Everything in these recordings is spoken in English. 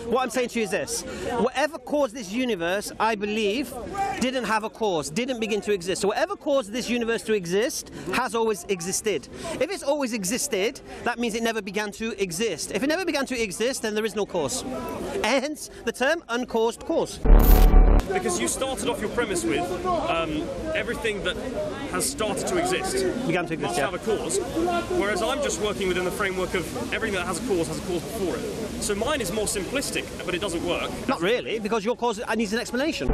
What I'm saying to you is this: whatever caused this universe, I believe, didn't have a cause, didn't begin to exist. So whatever caused this universe to exist has always existed. If it's always existed, that means it never began to exist. If it never began to exist, then there is no cause. Hence the term uncaused cause. Because you started off your premise with everything that has started to exist Began to exist, must have a cause, whereas I'm just working within the framework of everything that has a cause before it. So mine is more simplistic, but it doesn't work. Not really, because your cause needs an explanation.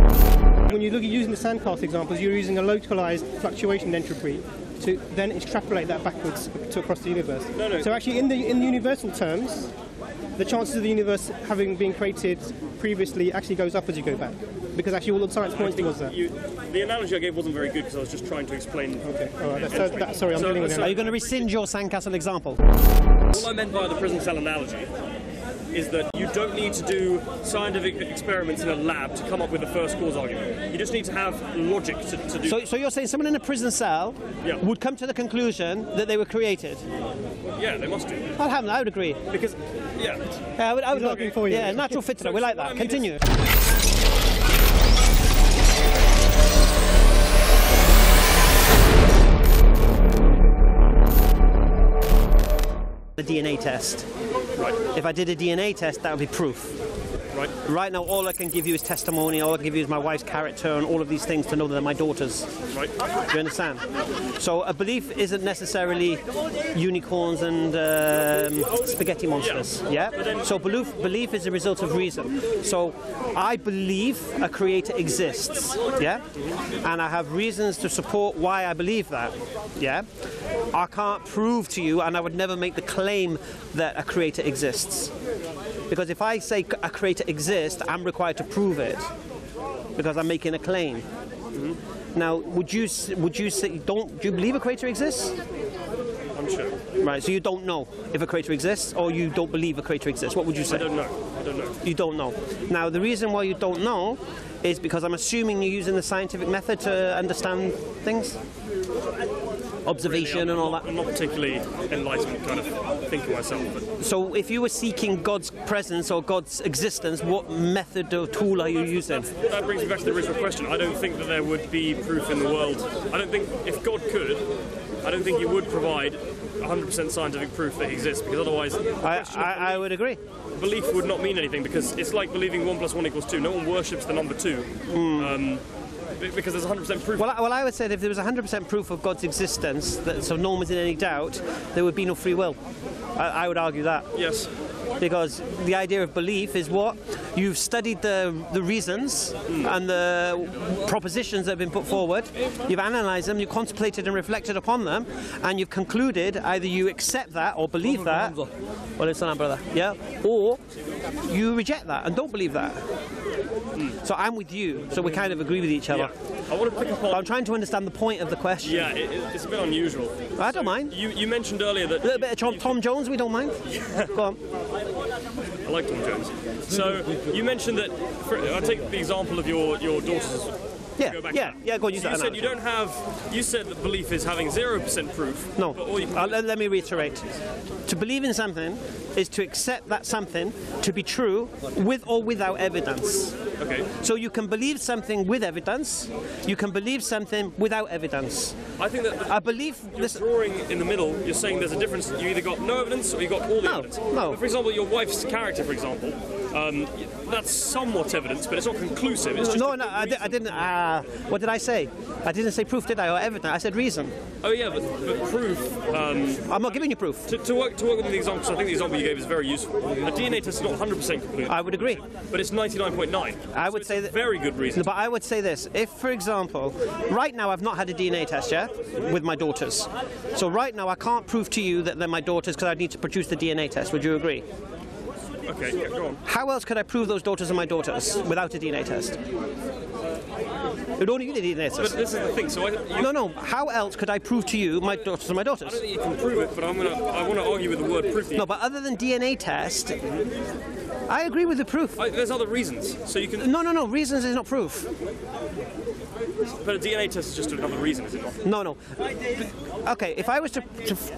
When you look at using the sandcastle examples, you're using a localized fluctuation in entropy to then extrapolate that backwards to across the universe. No. So actually, in the universal terms, the chances of the universe having been created previously actually goes up as you go back, because actually all the science points towards that. The analogy I gave wasn't very good because I was just trying to explain. Okay, all right. Sorry, I'm dealing with that. Are you going to rescind your sandcastle example? All I meant by the prison cell analogy is that you don't need to do scientific experiments in a lab to come up with the first cause argument. You just need to have logic to do. So you're saying someone in a prison cell would come to the conclusion that they were created? Yeah, they must do. I would agree. Because, I would looking for you. Yeah, natural fitna, we like that. Continue. A DNA test. Right. If I did a DNA test, that would be proof. Right. Right now, all I can give you is testimony, all I can give you is my wife's character and all of these things to know that they're my daughters. Right. Do you understand? So a belief isn't necessarily unicorns and spaghetti monsters. Yeah? So belief is a result of reason. So I believe a creator exists. Yeah? And I have reasons to support why I believe that. Yeah? I can't prove to you, and I would never make the claim that a creator exists. Because if I say a creator exists, I'm required to prove it, because I'm making a claim. Now, would you say do you believe a creator exists? I'm sure. Right. So you don't know if a creator exists, or you don't believe a creator exists. What would you say? I don't know. You don't know. Now, the reason why you don't know is because I'm assuming you're using the scientific method to understand things. Observation and all that. I'm not particularly enlightened kind of thinker myself. But. So if you were seeking God's presence or God's existence, what method or tool are you using? That brings me back to the original question. I don't think that there would be proof in the world. I don't think, if God could, I don't think he would provide 100% scientific proof that he exists, because otherwise I would agree. Belief would not mean anything, because it's like believing 1 + 1 = 2. No one worships the number 2. Because there's 100% proof. Well, I would say that if there was 100% proof of God's existence, so no one was in any doubt, there would be no free will. I would argue that. Yes. Because the idea of belief is what? You've studied the reasons and the propositions that have been put forward, you've analysed them, you've contemplated and reflected upon them, and you've concluded either you accept that or believe that, well, it's not, brother, yeah, or you reject that and don't believe that. So I'm with you, so we kind of agree with each other. Yeah. I want to pick up on... I'm trying to understand the point of the question. Yeah, it's a bit unusual. I don't mind. You mentioned earlier that... A little bit of Tom Jones, we don't mind. Go on. I like Tom Jones. So you mentioned that... I'll take the example of your daughters. Yeah, go on, use that. You said you don't have... You said that belief is having 0% proof. No, let me reiterate. To believe in something is to accept that something to be true with or without evidence. Okay. So you can believe something with evidence, you can believe something without evidence. I think that I believe this drawing in the middle, you're saying there's a difference. You either got no evidence or you got all the evidence. No. But for example, your wife's character, for example, that's somewhat evidence, but it's not conclusive. It's just I didn't. What did I say? I didn't say proof, did I? Or evidence? I said reason. Oh yeah, but proof. I'm not giving you proof. To work with the example, so I think the example you gave is very useful. A DNA test is not 100% complete. I would agree. But it's 99.9. I would say that. Very good reason. But I would say this: if, for example, right now I've not had a DNA test yet with my daughters, so right now I can't prove to you that they're my daughters because I need to produce the DNA test. Would you agree? Okay, yeah, go on. How else could I prove those daughters are my daughters without a DNA test? It would only need a DNA test. But this is the thing. So no. How else could I prove to you my daughters are my daughters? I don't think you can prove it, but I want to argue with the word proof. No, but other than DNA test, I agree with the proof. There's other reasons. So you can. No. Reasons is not proof. But a DNA test is just another reason, is it not? No, no. Okay, if I was to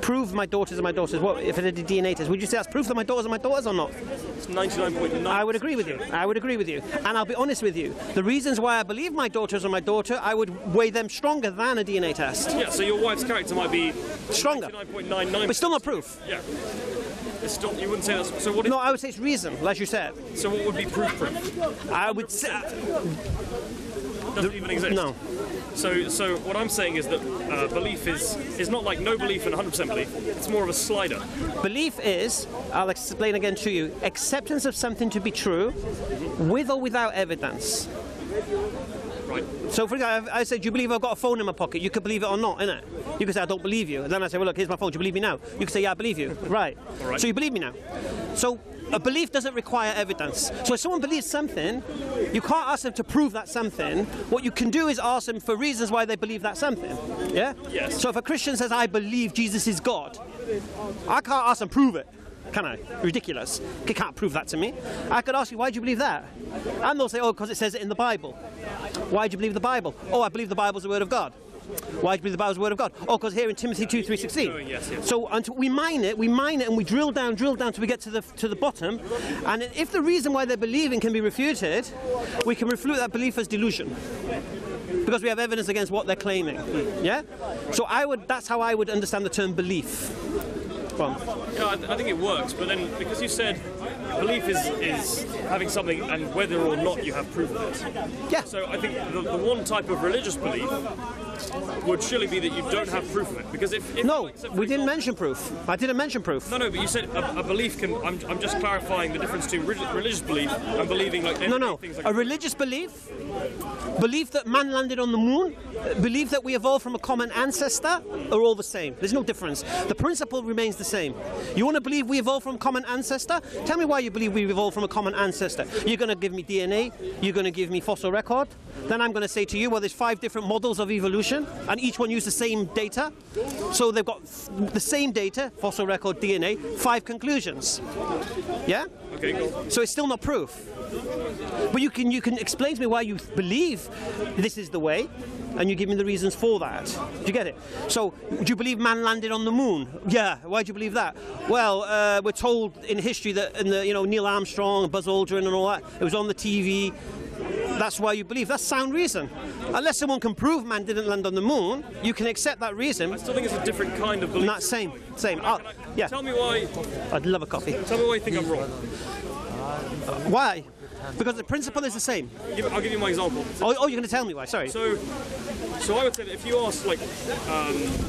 prove my daughters are my daughters, what if I did a DNA test? Would you say that's proof that my daughters are my daughters or not? It's 99.9%. I would agree with you. I would agree with you. And I'll be honest with you. The reasons why I believe my daughters are my daughter, I would weigh them stronger than a DNA test. Yeah, so your wife's character might be stronger, 99.99%. but still not proof. Yeah. It's still, you wouldn't say that's... So what is, no, I would say it's reason, as you said. So what would be proof? I would say... Doesn't even exist. No. So what I'm saying is that belief is not like no belief and 100% belief. It's more of a slider. Belief is, I'll explain again to you, acceptance of something to be true with or without evidence. Right. So for example, I said, do you believe I've got a phone in my pocket? You could believe it or not, innit? You could say, I don't believe you. And then I say, well, look, here's my phone. Do you believe me now? You could say, yeah, I believe you. Right. All right. So you believe me now. So a belief doesn't require evidence. So if someone believes something, you can't ask them to prove that something. What you can do is ask them for reasons why they believe that something. Yeah? Yes. So if a Christian says, I believe Jesus is God, I can't ask them, prove it. Can I? Ridiculous. You can't prove that to me. I could ask you, why do you believe that? And they'll say, oh, because it says it in the Bible. Why do you believe the Bible? Oh, I believe the Bible's the Word of God. Why do you believe the Bible's the Word of God? Oh, because here in Timothy 2:3-16. Yes, yes. So until we mine it, and we drill down till we get to the bottom. And if the reason why they're believing can be refuted, we can refute that belief as delusion. Because we have evidence against what they're claiming. Yeah? So that's how I would understand the term belief. Yeah, I think it works, but then because you said belief is having something and whether or not you have proof of it. Yeah. So I think the one type of religious belief would surely be that you don't have proof of it. Because if no, we didn't mention proof. I didn't mention proof. No, but you said a belief can. I'm just clarifying the difference between religious belief and believing like things like a religious belief that man landed on the moon, belief that we evolved from a common ancestor, are all the same. There's no difference. The principle remains the same. You want to believe we evolved from a common ancestor? Tell me why you believe we evolved from a common ancestor. You're going to give me DNA, you're going to give me fossil record, then I'm going to say to you, well, there's 5 different models of evolution, and each one used the same data. So they've got the same data, fossil record, DNA, 5 conclusions. Yeah? Okay, cool. So it's still not proof. But you can explain to me why you believe this is the way, and you give me the reasons for that. Do you get it? So, do you believe man landed on the moon? Yeah. Why do you believe that? Well, we're told in history that Neil Armstrong, Buzz Aldrin, and all that, it was on the TV. That's why you believe. That's sound reason. Unless someone can prove man didn't land on the moon, you can accept that reason. I still think it's a different kind of belief. Not same. Yeah. Tell me why. I'd love a coffee. Tell me why you think I'm wrong. Why? Because the principle is the same. I'll give you my example. Oh, you're going to tell me why? Sorry. So I would say that if you ask, like,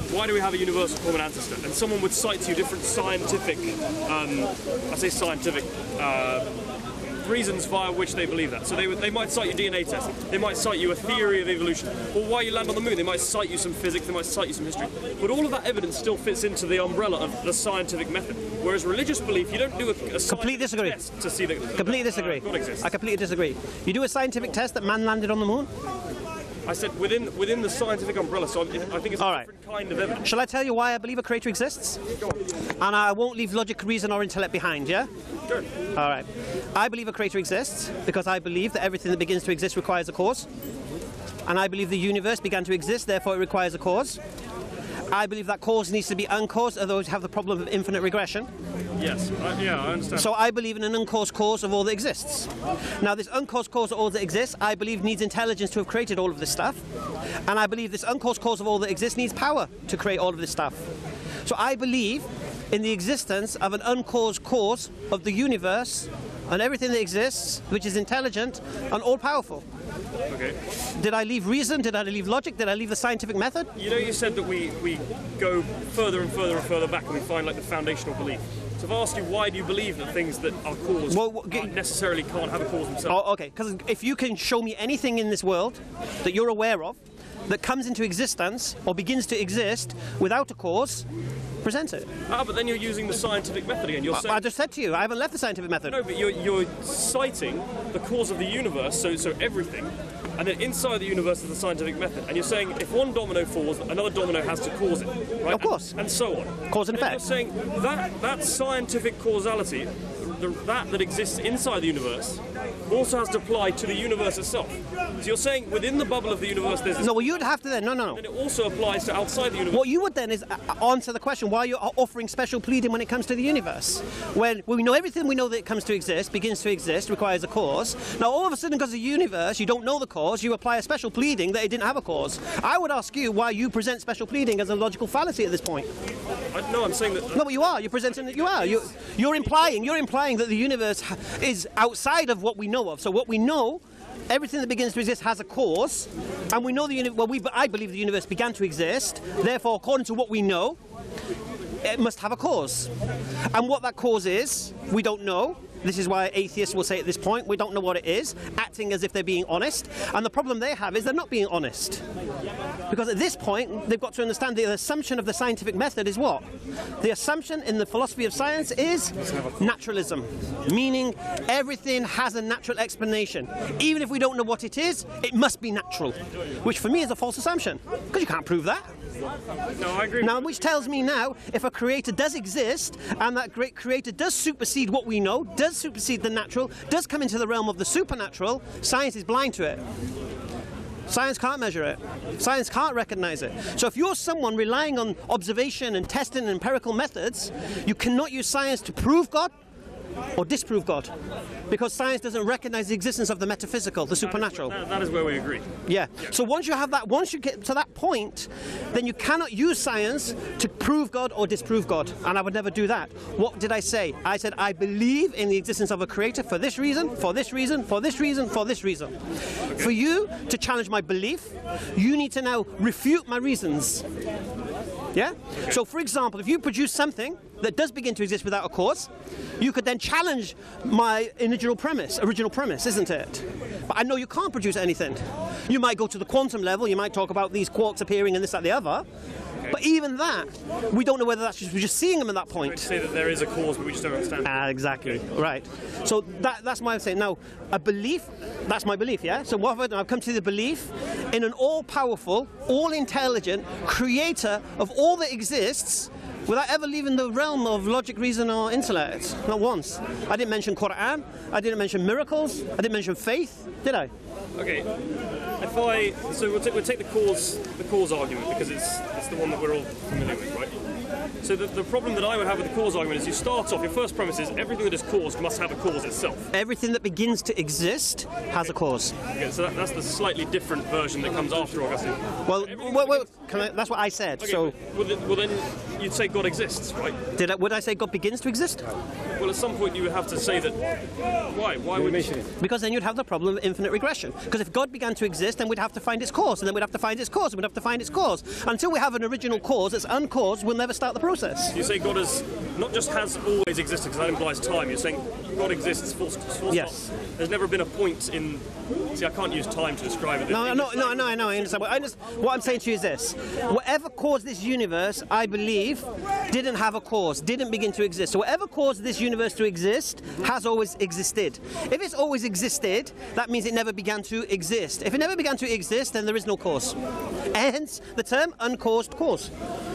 why do we have a universal common ancestor, and someone would cite to you different scientific, reasons via which they believe that. So they might cite you DNA test, they might cite you a theory of evolution, or why you land on the moon, they might cite you some physics, they might cite you some history. But all of that evidence still fits into the umbrella of the scientific method. Whereas religious belief, you don't do a completely disagree. Test to see that completely disagree. God exists. I completely disagree. You do a scientific test that man landed on the moon? I said within the scientific umbrella, so I think it's a different kind of evidence. Shall I tell you why I believe a creator exists? Go on. And I won't leave logic, reason or intellect behind, yeah? Good. All right. I believe a creator exists because I believe that everything that begins to exist requires a cause. And I believe the universe began to exist, therefore it requires a cause. I believe that cause needs to be uncaused, otherwise you have the problem of infinite regression. Yes, I understand. So I believe in an uncaused cause of all that exists. Now this uncaused cause of all that exists, I believe needs intelligence to have created all of this stuff. And I believe this uncaused cause of all that exists needs power to create all of this stuff. So I believe in the existence of an uncaused cause of the universe and everything that exists, which is intelligent and all-powerful. Okay. Did I leave reason? Did I leave logic? Did I leave the scientific method? You said that we go further and further and further back and we find like the foundational belief. So if I ask you why do you believe that things that are caused necessarily can't have a cause themselves? Oh, okay, because if you can show me anything in this world that you're aware of that comes into existence or begins to exist without a cause, present it. But then you're using the scientific method again. You're saying, I just said to you, I haven't left the scientific method. No, but you're citing the cause of the universe, so everything, and then inside the universe is the scientific method. And you're saying if one domino falls, another domino has to cause it, right? Of course. And so on. Cause and effect. You're saying that scientific causality, that exists inside the universe, also has to apply to the universe itself. So you're saying within the bubble of the universe there's this... No, well, you'd have to then, no. And it also applies to outside the universe. What you would then is answer the question why you're offering special pleading when it comes to the universe. When we know everything we know that it comes to exist, begins to exist, requires a cause. Now, all of a sudden, because of the universe, you don't know the cause, you apply a special pleading that it didn't have a cause. I would ask you why you present special pleading as a logical fallacy at this point. No, I'm saying that... No, but you are. You're presenting that you are. You're implying that the universe is outside of what we know of. So what we know, everything that begins to exist has a cause, and we know I believe the universe began to exist. Therefore, according to what we know, it must have a cause. And what that cause is, we don't know. This is why atheists will say at this point, we don't know what it is, acting as if they're being honest. And the problem they have is they're not being honest. Because at this point, they've got to understand the assumption of the scientific method is what? The assumption in the philosophy of science is naturalism, meaning everything has a natural explanation. Even if we don't know what it is, it must be natural, which for me is a false assumption, because you can't prove that. No, I agree. Now, which tells me now, if a creator does exist, and that great creator does supersede what we know, does supersede the natural, does come into the realm of the supernatural, science is blind to it. Science can't measure it. Science can't recognize it. So if you're someone relying on observation and testing and empirical methods, you cannot use science to prove God or disprove God, because science doesn't recognize the existence of the metaphysical, the supernatural. That is where we agree. Yeah. So once you have that, once you get to that point, then you cannot use science to prove God or disprove God, and I would never do that. What did I say? I said I believe in the existence of a creator for this reason, for this reason, for this reason, for this reason. Okay. For you to challenge my belief, you need to now refute my reasons. Yeah? Okay. So, for example, if you produce something that does begin to exist without a cause, you could then challenge my original premise, isn't it? But I know you can't produce anything. You might go to the quantum level, you might talk about these quarks appearing and this, that, the other, but even that, we don't know whether that's just, we're just seeing them at that point. I'd say that there is a cause, but we just don't understand it. Exactly, right. So that's my saying. Now, a belief, that's my belief, yeah? So what I've come to the belief in an all-powerful, all-intelligent creator of all that exists, without ever leaving the realm of logic, reason, or intellect. Not once. I didn't mention Quran, I didn't mention miracles, I didn't mention faith, did I? Okay. So we'll take the cause argument, because it's the one that we're all familiar with, right? So the problem that I would have with the cause argument is you start off, your first premise is everything that is caused must have a cause itself. Everything that begins to exist has a cause. Okay, so that's the slightly different version that comes after Augustine. Well, that's what I said. Okay, so, well then you'd say God exists, right? Would I say God begins to exist? Well, at some point you would have to say that. Why? Why would you? Because then you'd have the problem of infinite regression. Because if God began to exist, then we'd have to find its cause, and then we'd have to find its cause, and we'd have to find its cause. Until we have an original cause that's uncaused, we'll never start the process. You say God has not just has always existed, because that implies time. You're saying God exists full stop. Yes. There's never been a point in. See, I can't use time to describe it. No, I understand. What I'm saying to you is this. Whatever caused this universe, I believe, didn't have a cause, didn't begin to exist. So whatever caused this universe to exist has always existed. If it's always existed, that means it never began to exist. If it never began to exist, then there is no cause. Hence, the term uncaused cause.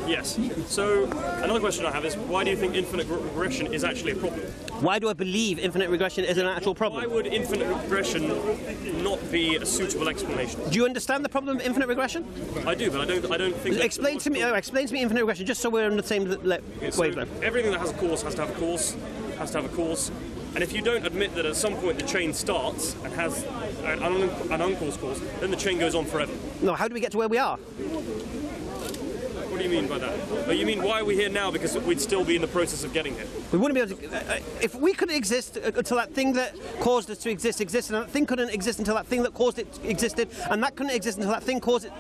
Yes. So another question I have is, why do you think infinite regression is actually a problem? Why do I believe infinite regression is an actual problem? Why would infinite regression not be a suitable explanation? Do you understand the problem of infinite regression? I do, but I don't think. Explain to me infinite regression, just so we're on the same wavelength. Everything that has a cause has to have a cause. Has to have a cause. And if you don't admit that at some point the chain starts and has an uncaused cause, then the chain goes on forever. No, how do we get to where we are? What do you mean by that? Oh, you mean why are we here now? Because we'd still be in the process of getting here. We wouldn't be able to. If we couldn't exist until that thing that caused us to exist existed, and that thing couldn't exist until that thing that caused it existed, and that couldn't exist until that thing caused it.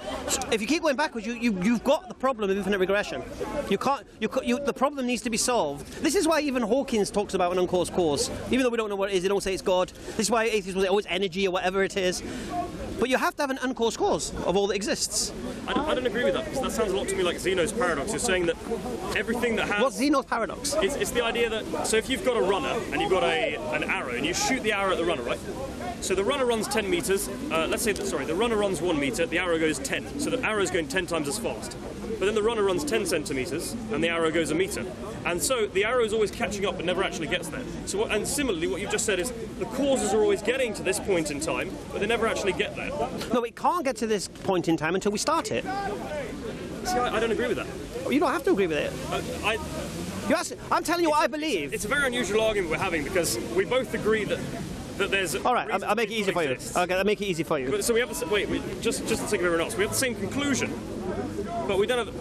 If you keep going backwards, you've got the problem of infinite regression. You can't. The problem needs to be solved. This is why even Hawkins talks about an uncaused cause, even though we don't know what it is. They don't say it's God. This is why atheists will say, "Oh, it's energy" or whatever it is. But you have to have an uncaused cause of all that exists. I don't agree with that, because that sounds a lot to me like Zeno's paradox. You're saying that everything that has... What's Zeno's paradox? It's the idea that... So if you've got a runner and you've got an arrow and you shoot the arrow at the runner, right? So the runner runs 10 metres. Let's say that, the runner runs 1 metre, the arrow goes 10. So the arrow is going 10 times as fast. but then the runner runs 10 centimetres and the arrow goes a metre. And so the arrow is always catching up but never actually gets there. So, and similarly, what you've just said is the causes are always getting to this point in time, but they never actually get there. No, it can't get to this point in time until we start it. See, I don't agree with that. You don't have to agree with it. I'm telling you what I believe. It's a very unusual argument we're having because we both agree that there's... All right, I'll make it easy for you. Okay, I'll make it easy for you. So we have the... just to think of everyone else. We have the same conclusion, but we don't have...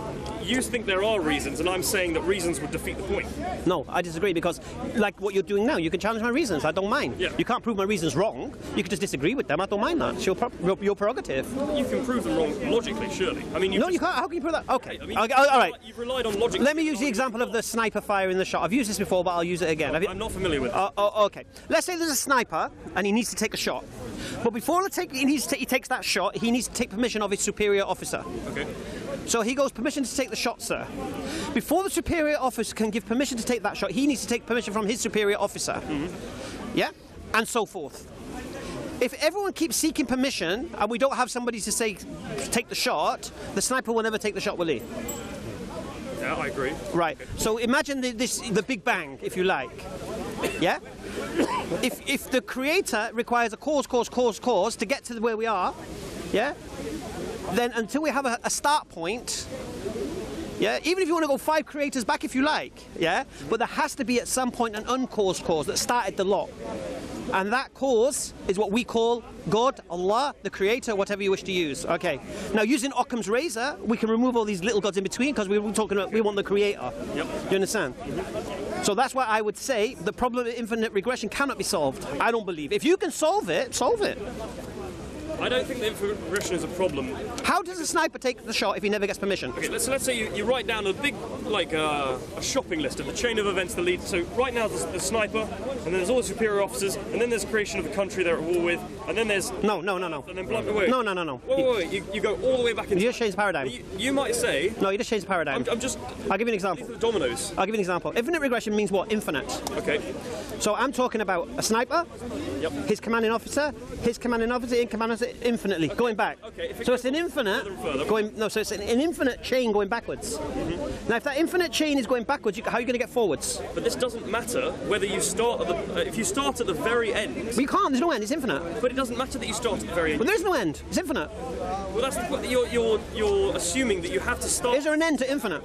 You think there are reasons, and I'm saying that reasons would defeat the point. No, I disagree because, like what you're doing now, you can challenge my reasons. I don't mind. Yeah. You can't prove my reasons wrong. You can just disagree with them. I don't mind that. It's your prerogative. You can prove them wrong logically, surely. I mean, no, you can't. How can you prove that? Okay. I mean, all right. You've relied on logic. Let me use the example of the sniper firing the shot. I've used this before, but I'll use it again. I'm not familiar with it. Okay. Let's say there's a sniper and he needs to take a shot. But before he takes that shot, he needs to take permission of his superior officer. Okay. So he goes, permission to take the shot, sir. Before the superior officer can give permission to take that shot, he needs to take permission from his superior officer. Mm-hmm. Yeah? And so forth. If everyone keeps seeking permission and we don't have somebody to say, take the shot, the sniper will never take the shot, will he? Yeah, I agree. Right. Okay. So imagine the Big Bang, if you like. Yeah? If the creator requires a cause to get to where we are, yeah? Then until we have a start point, yeah, even if you want to go 5 creators back if you like, yeah, but there has to be at some point an uncaused cause that started the lot. And that cause is what we call God, Allah, the creator, whatever you wish to use. Okay. Now, using Occam's razor, we can remove all these little gods in between because we want the creator. Yep. You understand? Mm-hmm. So that's why I would say the problem of infinite regression cannot be solved. I don't believe. If you can solve it, solve it. I don't think the infinite regression is a problem. How does a sniper take the shot if he never gets permission? Okay, let's say you write down a big, like a shopping list of the chain of events that lead. So right now there's the sniper, and then there's all the superior officers, and then there's creation of the country they're at war with, and then there's no. And then blunt away. No. Wait. You go all the way back in. You just change the paradigm. You might say. No, you just change the paradigm. I'll give you an example. These are the dominoes. I'll give you an example. Infinite regression means what? Infinite. Okay. So I'm talking about a sniper. Yep. His commanding officer, infinitely going back. Okay, so it's an infinite further. So it's an infinite chain going backwards. Mm-hmm. Now, if that infinite chain is going backwards, how are you going to get forwards? But this doesn't matter whether you start at if you start at the very end. But you can't. There's no end. It's infinite. But it doesn't matter that you start at the very end. But there's no end. It's infinite. Well, that's you're assuming that you have to start. Is there an end to infinite?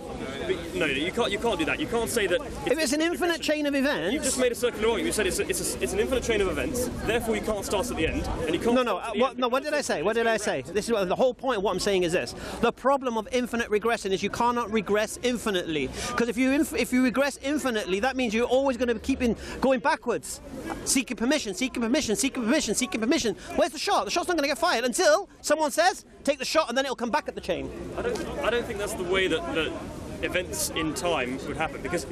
No, you can't do that. You can't say that. If it's an infinite chain of events, you've just made a circular argument. You said it's an infinite chain of events. Therefore, you can't start at the end, and you can't. What did I say? What did I say? This is the whole point of what I'm saying is this: the problem of infinite regression is you cannot regress infinitely. Because if you regress infinitely, that means you're always going to keep going backwards, seeking permission. Where's the shot? The shot's not going to get fired until someone says, "Take the shot," and then it'll come back at the chain. I don't think that's the way that events in time would happen, because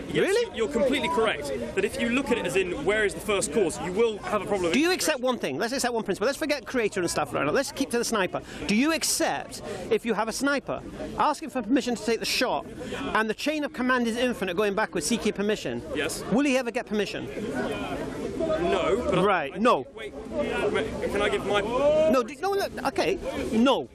yes, really? You're completely correct that if you look at it as in where is the first cause, you will have a problem. Do you accept one thing? Let's accept one principle. Let's forget creator and stuff right now. Let's keep to the sniper. Do you accept if you have a sniper asking for permission to take the shot and the chain of command is infinite going backwards seeking permission? Yes. Will he ever get permission? No. But right. No. Wait. Can I give my? No. Okay. No.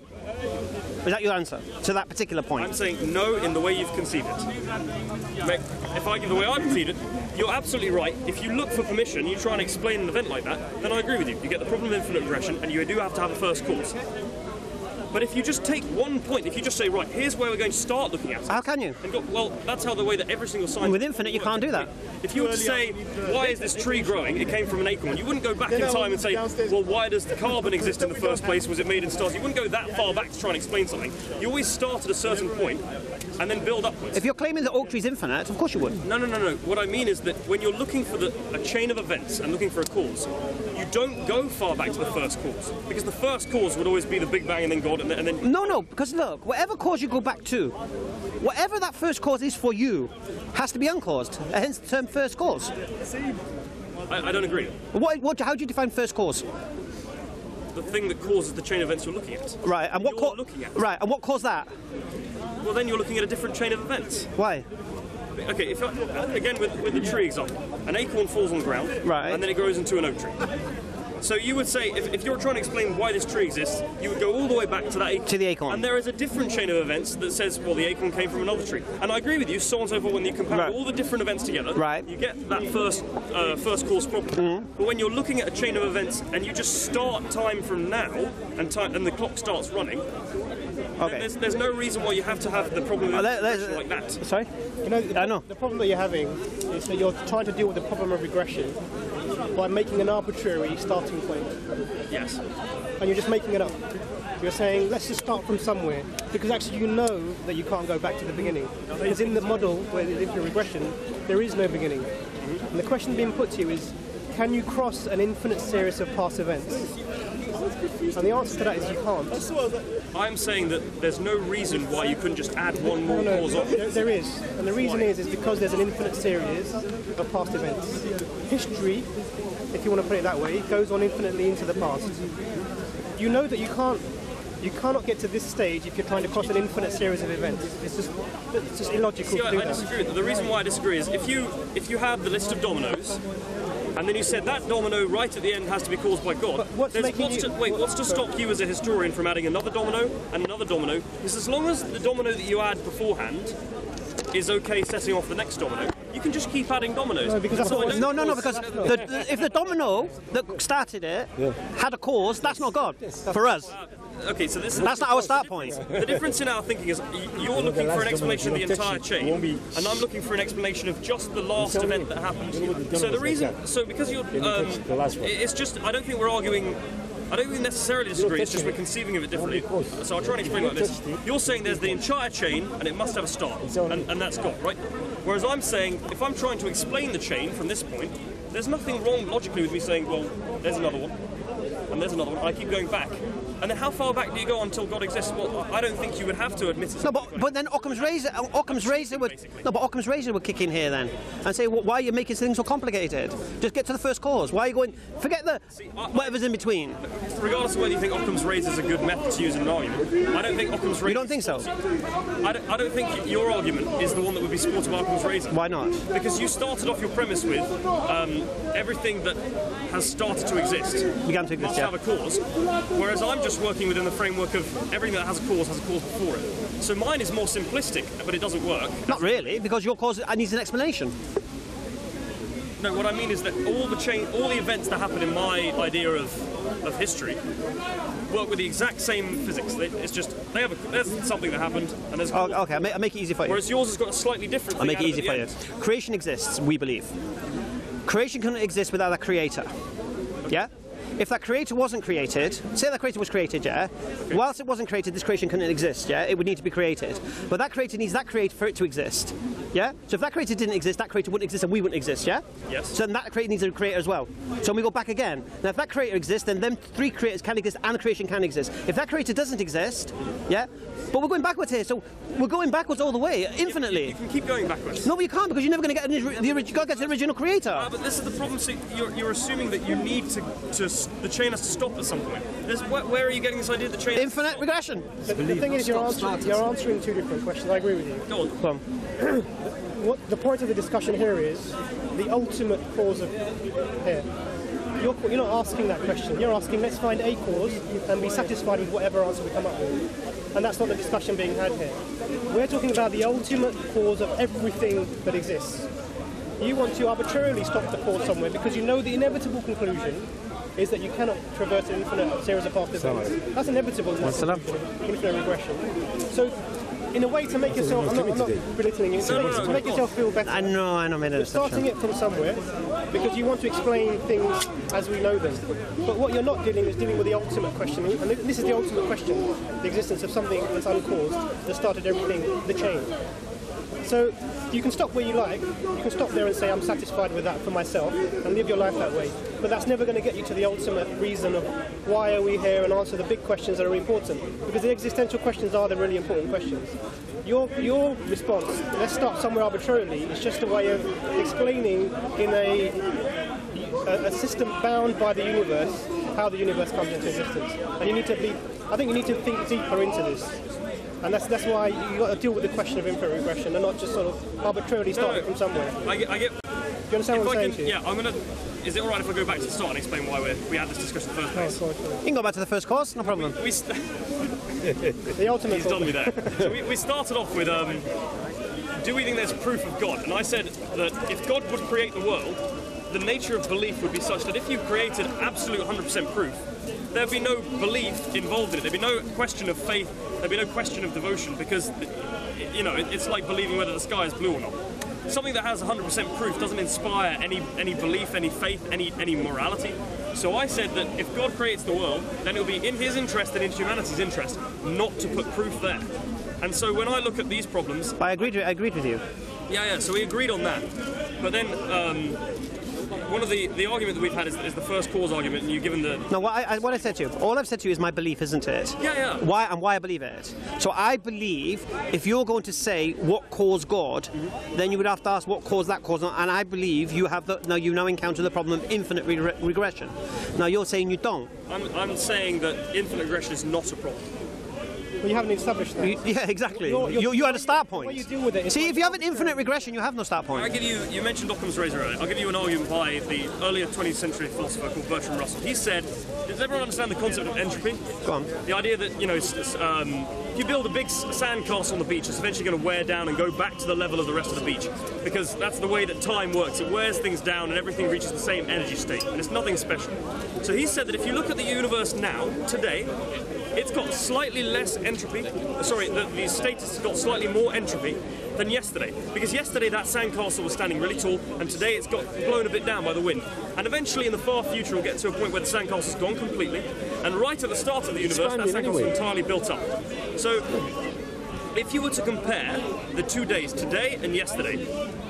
Is that your answer to that particular point? I'm saying no in the way you've conceived it. If I give the way I conceived it, you're absolutely right. If you look for permission, you try and explain an event like that, then I agree with you. You get the problem of infinite regression, and you do have to have a first cause. But if you just take one point, if you just say, right, here's where we're going to start looking at it. How can you? And go, well, that's how the way that every single science... With infinite, you can't do that. If you were to say, why is this tree growing? It came from an acorn. You wouldn't go back in time and say, well, why does the carbon exist in the first place? Was it made in stars? You wouldn't go that far back to try and explain something. You always start at a certain point and then build upwards. If you're claiming that oak tree is infinite, of course you would. No. What I mean is that when you're looking for a chain of events and looking for a cause, you don't go far back to the first cause, because the first cause would always be the Big Bang and then God and then... No, because look, whatever cause you go back to, whatever that first cause is for you, has to be uncaused, hence the term first cause. I don't agree. How do you define first cause? The thing that causes the chain of events you're looking at. Right, and what caused that? Well, then you're looking at a different chain of events. Why? Okay, again with the tree example, an acorn falls on the ground, right, and then it grows into an oak tree. So you would say, if you're trying to explain why this tree exists, you would go all the way back to that acorn. To the acorn. And there is a different chain of events that says, well, the acorn came from another tree. And I agree with you, so on and so forth, when you compare all the different events together, you get that first cause problem. But when you're looking at a chain of events and you just start time from now, and the clock starts running, there's no reason why you have to have the problem of regression like that. Sorry? You know, I know. The problem that you're having is that you're trying to deal with the problem of regression by making an arbitrary starting point. Yes. And you're just making it up. You're saying, let's just start from somewhere, because actually you know that you can't go back to the beginning. Because in the model where there's infinite regression, there is no beginning. And the question being put to you is, can you cross an infinite series of past events? And the answer to that is you can't. I'm saying that there's no reason why you couldn't just add one more cause on. There is. And the reason is because there's an infinite series of past events. History, if you want to put it that way, goes on infinitely into the past. You know that you cannot get to this stage if you're trying to cross an infinite series of events. It's just illogical to do that. I disagree. The reason why I disagree is if you have the list of dominoes, and then you said that domino right at the end has to be caused by God. What's to stop you as a historian from adding another domino and another domino? Because as long as the domino that you add beforehand is okay setting off the next domino, you can just keep adding dominoes. No, because because if the domino that started it had a cause, that's not God for us. Okay, so that's not our start point. The difference in our thinking is you're looking for an explanation of the entire chain, and I'm looking for an explanation of just the last event that happened. So the reason, because you're, it's just, I don't think we're arguing. I don't even necessarily disagree, it's just we're conceiving of it differently. So I'll try and explain like this. You're saying there's the entire chain and it must have a start, and that's God, right? Whereas I'm saying, if I'm trying to explain the chain from this point, there's nothing wrong logically with me saying, well, there's another one, and there's another one, and I keep going back. And then how far back do you go until God exists? Well, I don't think you would have to admit it. No, but then Occam's razor would kick in here then and say, well, why are you making things so complicated? Just get to the first cause. Why are you going? Forget the whatever's in between. Regardless of whether you think Occam's razor is a good method to use in an argument, I don't think Occam's razor. You don't think so? I don't think your argument is the one that would be supported by Occam's razor. Why not? Because you started off your premise with everything that has started to exist began to exist, must have a cause, whereas I'm just working within the framework of everything that has a cause before it. So mine is more simplistic, but it doesn't work. Not really, because your cause needs an explanation. No, what I mean is that all the events that happen in my idea of history work with the exact same physics. It's just there's something that happened, and there's okay. I'll make it easy for you. Whereas yours has got a slightly different. I'll make it easy for you. Creation exists, we believe. Creation couldn't exist without a creator. Yeah. If that creator wasn't created, say that creator was created, yeah? Whilst it wasn't created, this creation couldn't exist, yeah? It would need to be created. But that creator needs that creator for it to exist, yeah? So if that creator didn't exist, that creator wouldn't exist and we wouldn't exist, yeah? Yes. So then that creator needs a creator as well. So when we go back again, now if that creator exists, then them three creators can exist and the creation can exist. If that creator doesn't exist, yeah? But we're going backwards here, so we're going backwards all the way, infinitely. You can keep going backwards. No, but you can't, because you're never going to get you've got to get the original creator. But this is the problem. So you're assuming that you need to the chain has to stop at some point. Where are you getting this idea that the chain? Infinite regression. The thing is, you're answering two different questions. I agree with you. Go on. What the point of the discussion here is the ultimate cause of here. You're not asking that question. You're asking, let's find a cause and be satisfied with whatever answer we come up with. And that's not the discussion being had here. We're talking about the ultimate cause of everything that exists. You want to arbitrarily stop the cause somewhere because you know the inevitable conclusion is that you cannot traverse an infinite series of past events. That's inevitable. Infinite regression. So, in a way to make yourself, I'm not belittling you, to make yourself feel better. I know, You're starting it from somewhere because you want to explain things as we know them. But what you're not dealing with the ultimate question, and this is the ultimate question, the existence of something that's uncaused that started everything, the chain. So you can stop where you like, you can stop there and say I'm satisfied with that for myself and live your life that way, but that's never going to get you to the ultimate reason of why are we here and answer the big questions that are important, because the existential questions are the really important questions. Your response, let's start somewhere arbitrarily, is just a way of explaining in a system bound by the universe how the universe comes into existence. And I think you need to think deeper into this. And that's why you've got to deal with the question of infinite regression and not just sort of arbitrarily start it from somewhere. I get. Do you understand what I'm saying to you? Yeah, I'm going to is it all right if I go back to the start and explain why we had this discussion in the first place? You can go back to the first course, no problem. The ultimate. He's done me there. So we started off with, do we think there's proof of God? And I said that if God would create the world, the nature of belief would be such that if you created absolute 100% proof, there'd be no belief involved in it. There'd be no question of faith. There'd be no question of devotion, because, you know, it's like believing whether the sky is blue or not. Something that has 100% proof doesn't inspire any belief, any faith, any morality. So I said that if God creates the world, then it'll be in his interest and in humanity's interest not to put proof there. And so when I look at these problems... I agreed with you. Yeah, so we agreed on that. But then one of the argument that we've had is the first cause argument, and you've given the... No, what I said to you, all I've said to you is my belief, isn't it? Yeah. Why I believe it. So I believe if you're going to say what caused God, then you would have to ask what caused that cause, and I believe you have you now encounter the problem of infinite regression. Now you're saying you don't. I'm saying that infinite regression is not a problem. Well, you haven't established that. Yeah, exactly. You had a start point. What you deal with it. See, if you have an infinite regression, you have no start point. You mentioned Occam's razor earlier. I'll give you an argument by the earlier 20th century philosopher called Bertrand Russell. He said, does everyone understand the concept of entropy? Go on. The idea that, you know, if you build a big sandcastle on the beach, it's eventually going to wear down and go back to the level of the rest of the beach, because that's the way that time works. It wears things down and everything reaches the same energy state, and it's nothing special. So he said that if you look at the universe now, today, it's got slightly less entropy. Sorry, the status has got slightly more entropy than yesterday. Because yesterday that sandcastle was standing really tall, and today it's got blown a bit down by the wind. And eventually in the far future we'll get to a point where the sandcastle's gone completely, and right at the start of the universe that sandcastle's entirely built up. So if you were to compare the 2 days, today and yesterday,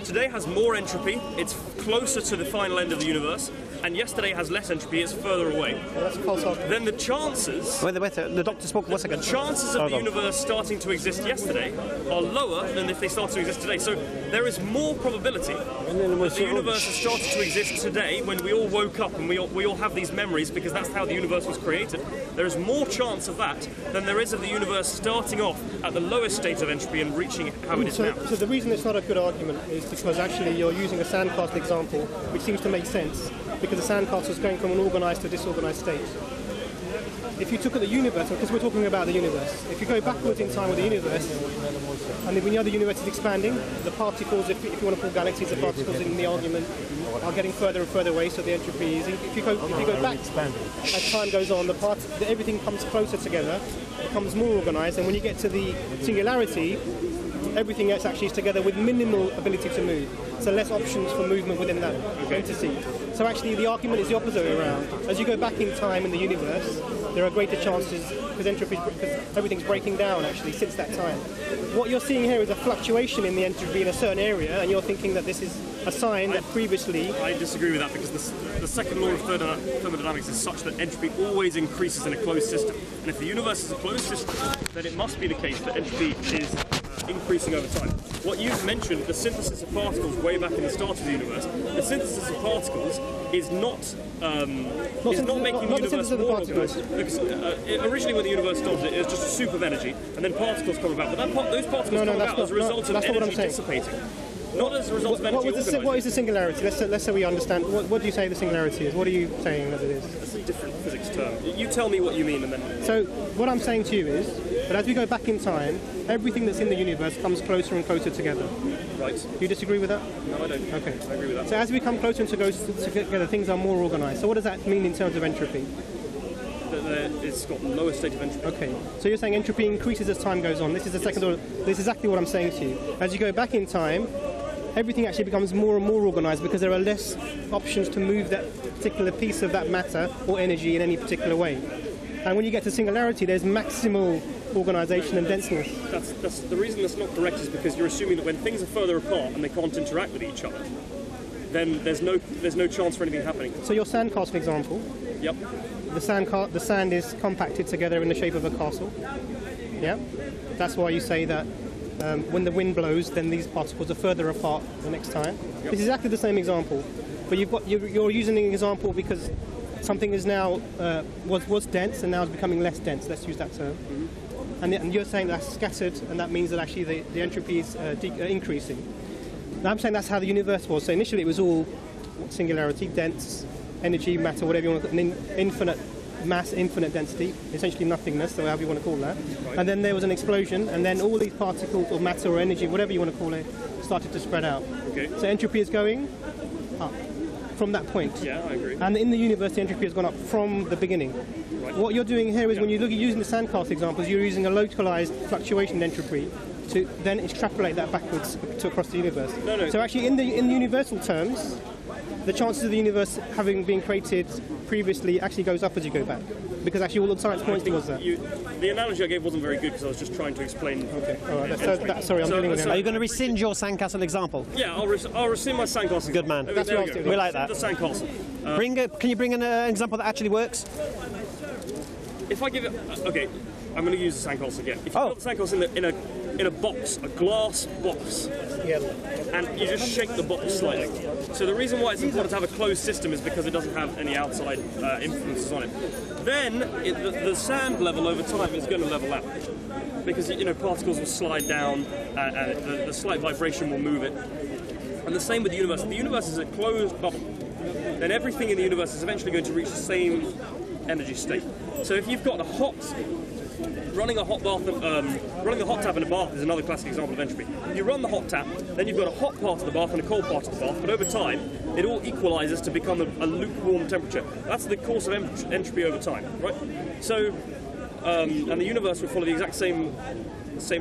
today has more entropy, it's closer to the final end of the universe, and yesterday has less entropy, it's further away. Well, that's a false argument. Then the chances... Wait, the doctor spoke 1 second. The chances of the universe starting to exist yesterday are lower than if they start to exist today. So there is more probability that the universe has started to exist today, when we all woke up and we all have these memories, because that's how the universe was created. There is more chance of that than there is of the universe starting off at the lowest state of entropy and reaching how it is now. So the reason it's not a good argument is because actually you're using a sandcastle example, which seems to make sense, because the sandcastle is going from an organised to a disorganised state. If you took at the universe, because we're talking about the universe, if you go backwards in time with the universe, and when the other universe is expanding, the particles, if you want to call galaxies, the particles in the argument are getting further and further away, so the entropy is... If you go back, as time goes on, everything comes closer together, becomes more organised, and when you get to the singularity, everything else actually is together with minimal ability to move. So less options for movement within that entity. So actually the argument is the opposite way around. As you go back in time in the universe, there are greater chances, because everything's breaking down actually since that time. What you're seeing here is a fluctuation in the entropy in a certain area, and you're thinking that this is a sign that previously... I disagree with that, because the second law of thermodynamics is such that entropy always increases in a closed system. And if the universe is a closed system, then it must be the case that entropy is increasing over time. What you've mentioned, the synthesis of particles way back in the start of the universe, the synthesis of particles is not making the universe more organised. Because originally when the universe started, it was just a soup of energy, and then particles come about. But those particles come about as a result of energy dissipating. Not as a result of energy organising. What is the singularity? Let's say we understand. What do you say the singularity is? What are you saying that it is? That's a different physics term. You tell me what you mean, and then... So what I'm saying to you is that as we go back in time, everything that's in the universe comes closer and closer together. Right. Do you disagree with that? No, I don't. Okay. I agree with that. So as we come closer and together, things are more organised. So what does that mean in terms of entropy? It's got the lowest state of entropy. Okay. So you're saying entropy increases as time goes on. This is the second order. This is exactly what I'm saying to you. As you go back in time, everything actually becomes more and more organised, because there are less options to move that particular piece of that matter or energy in any particular way. And when you get to singularity, there's maximal organisation and denseness. That's the reason that's not correct, is because you're assuming that when things are further apart and they can't interact with each other, then there's no chance for anything happening. So your sandcastle example. Yep. The sand is compacted together in the shape of a castle. Yeah. That's why you say that when the wind blows, then these particles are further apart the next time. Yep. It's exactly the same example, but you're using an example because something is now was dense and now is becoming less dense. Let's use that term. Mm-hmm. And you're saying that's scattered, and that means that actually the entropy is increasing. Now I'm saying that's how the universe was. So initially it was all singularity, dense, energy, matter, whatever you want to call it, infinite mass, infinite density, essentially nothingness, so however you want to call that. Right. And then there was an explosion, and then all these particles or matter or energy, whatever you want to call it, started to spread out. Okay. So entropy is going up from that point. Yeah, I agree. And in the universe, the entropy has gone up from the beginning. Right. What you're doing here is when you look at using the sandcastle examples, you're using a localized fluctuation in entropy to then extrapolate that backwards to across the universe. No. So actually, in universal terms, the chances of the universe having been created previously actually goes up as you go back, because actually all the science points towards that. The analogy I gave wasn't very good because I was just trying to explain. Okay, all right. Sorry, I'm dealing with it. Are you going to rescind your sandcastle example? Yeah, I'll rescind my sandcastle. Good man. That's what I was doing. We like that. The sandcastle. Can you bring an example that actually works? If I give it, okay, I'm going to use the sandcastle again. If you put the sandcastle in a box, a glass box, and you just shake the box slightly. So the reason why it's important to have a closed system is because it doesn't have any outside influences on it. Then the sand level over time is going to level out, because particles will slide down and the slight vibration will move it. And the same with the universe. If the universe is a closed bubble, then everything in the universe is eventually going to reach the same energy state. So if you've got running a hot tap in a bath is another classic example of entropy. You run the hot tap, then you've got a hot part of the bath and a cold part of the bath, but over time it all equalizes to become a lukewarm temperature. That's the course of entropy over time, right? So, and the universe would follow the exact same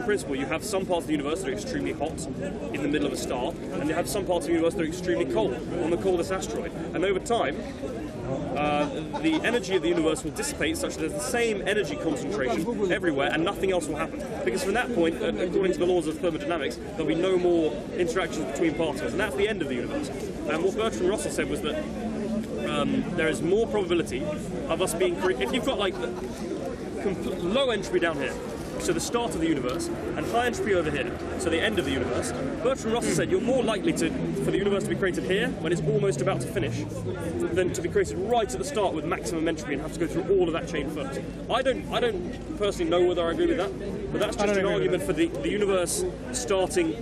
principle. You have some parts of the universe that are extremely hot in the middle of a star, and you have some parts of the universe that are extremely cold on the coldest asteroid. And over time, the energy of the universe will dissipate such that there's the same energy concentration everywhere and nothing else will happen. Because from that point, according to the laws of thermodynamics, there'll be no more interactions between particles, and that's the end of the universe. And what Bertrand Russell said was that there is more probability of us being if you've got like low entropy down here, so the start of the universe, and high entropy over here, so the end of the universe. Bertrand Russell said you're more likely for the universe to be created here when it's almost about to finish than to be created right at the start with maximum entropy and have to go through all of that chain first. I don't personally know whether I agree with that, but that's just an argument for the universe starting